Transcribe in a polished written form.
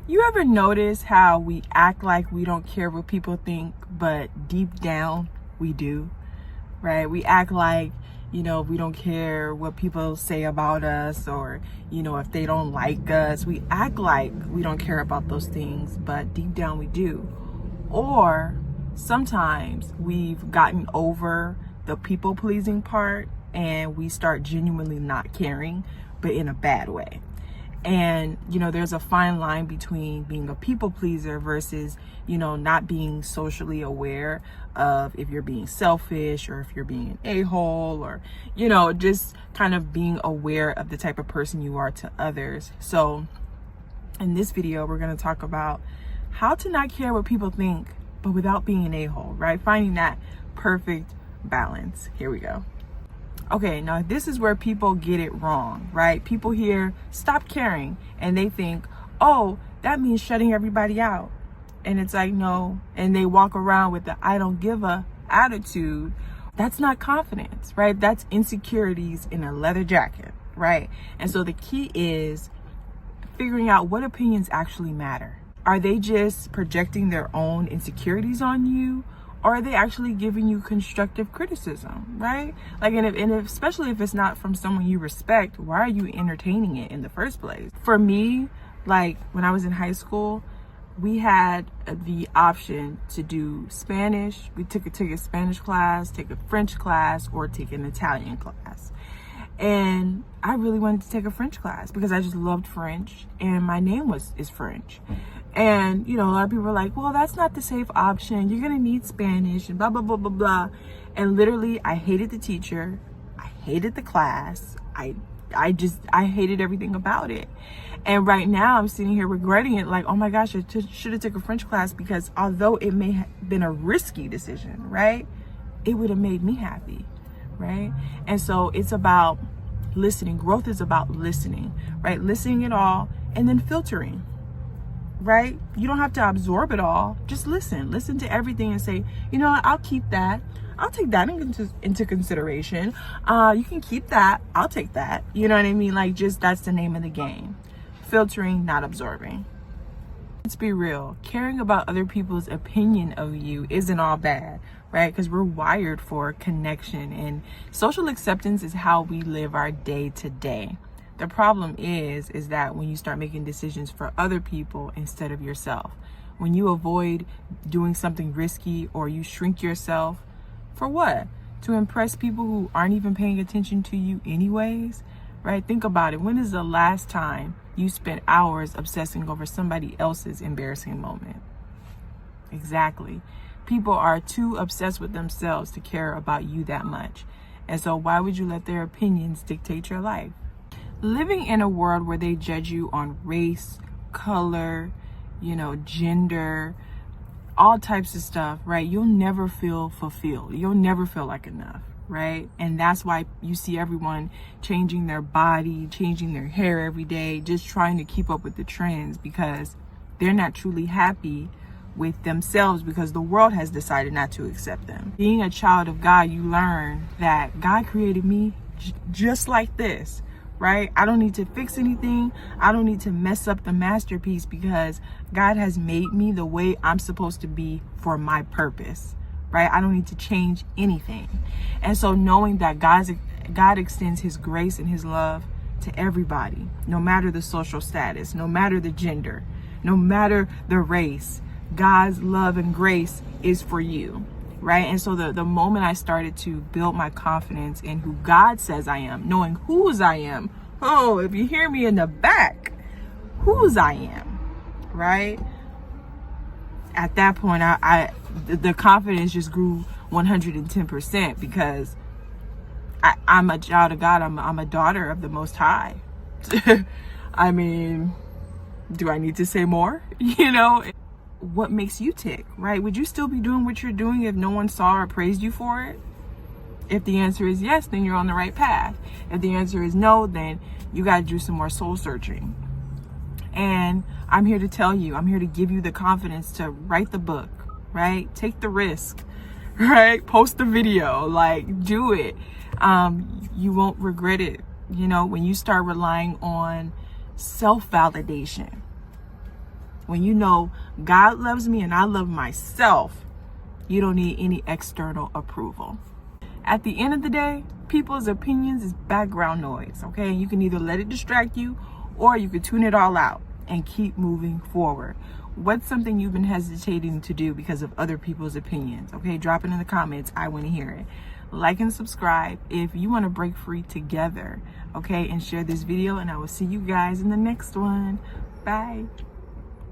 You ever notice how we act like we don't care what people think, but deep down we do, right? We act like, we don't care what people say about us, or, if they don't like us. We act like we don't care about those things, but deep down we do. Or sometimes we've gotten over the people pleasing part and we start genuinely not caring, but in a bad way. And, there's a fine line between being a people pleaser versus, not being socially aware of if you're being selfish or if you're being an a-hole, or, just kind of being aware of the type of person you are to others. So in this video, we're going to talk about how to not care what people think, but without being an a-hole, right? Finding that perfect balance. Here we go. Okay, now this is where people get it wrong, right? People hear stop caring and they think, oh, that means shutting everybody out. And it's like, no. And they walk around with the I don't give a attitude. That's not confidence, right? That's insecurities in a leather jacket, right? And so the key is figuring out what opinions actually matter. Are they just projecting their own insecurities on you? Or are they actually giving you constructive criticism, right? Like, and if, especially if it's not from someone you respect, why are you entertaining it in the first place? For me, like when I was in high school, we had the option to do Spanish. We take a Spanish class, take a French class, or take an Italian class. And I really wanted to take a French class because I just loved French and my name is French. And, a lot of people were like, well, that's not the safe option. You're going to need Spanish and blah, blah, blah, blah, blah. And literally, I hated the teacher. I hated the class. I hated everything about it. And right now I'm sitting here regretting it. Like, oh my gosh, I should have taken a French class, because although it may have been a risky decision, right? It would have made me happy, right? And so it's about listening. Growth is about listening, right? Listening it all and then filtering. Right? You don't have to absorb it all. Just listen to everything and say, I'll keep that. I'll take that into consideration. You can keep that. I'll take that. You know what I mean? Like, just that's the name of the game. Filtering, not absorbing. Let's be real. Caring about other people's opinion of you isn't all bad, right? Because we're wired for connection, and social acceptance is how we live our day to day. The problem is that when you start making decisions for other people instead of yourself, when you avoid doing something risky or you shrink yourself, for what? To impress people who aren't even paying attention to you anyways, right? Think about it. When is the last time you spent hours obsessing over somebody else's embarrassing moment? Exactly. People are too obsessed with themselves to care about you that much. And so why would you let their opinions dictate your life? Living in a world where they judge you on race, color, gender, all types of stuff, right? You'll never feel fulfilled. You'll never feel like enough, right? And that's why you see everyone changing their body, changing their hair every day, just trying to keep up with the trends, because they're not truly happy with themselves, because the world has decided not to accept them. Being a child of God, you learn that God created me just like this. Right? I don't need to fix anything. I don't need to mess up the masterpiece, because God has made me the way I'm supposed to be for my purpose, right? I don't need to change anything. And so knowing that God extends his grace and his love to everybody, no matter the social status, no matter the gender, no matter the race, God's love and grace is for you. Right? And so the moment I started to build my confidence in who God says I am, knowing whose I am, oh, if you hear me in the back, whose I am, right? At that point, the confidence just grew 110%, because I'm a child of God. I'm a daughter of the Most High. I mean, do I need to say more? What makes you tick, right? Would you still be doing what you're doing if no one saw or praised you for it? If the answer is yes, then you're on the right path. If the answer is no, then you got to do some more soul searching. And I'm here to tell you, I'm here to give you the confidence to write the book, right? Take the risk, right? Post the video, like, do it. You won't regret it. When you start relying on self-validation When you know God loves me and I love myself, you don't need any external approval. At the end of the day, people's opinions is background noise, okay? You can either let it distract you or you can tune it all out and keep moving forward. What's something you've been hesitating to do because of other people's opinions? Okay, drop it in the comments. I want to hear it. Like and subscribe if you want to break free together, okay? And share this video, and I will see you guys in the next one. Bye.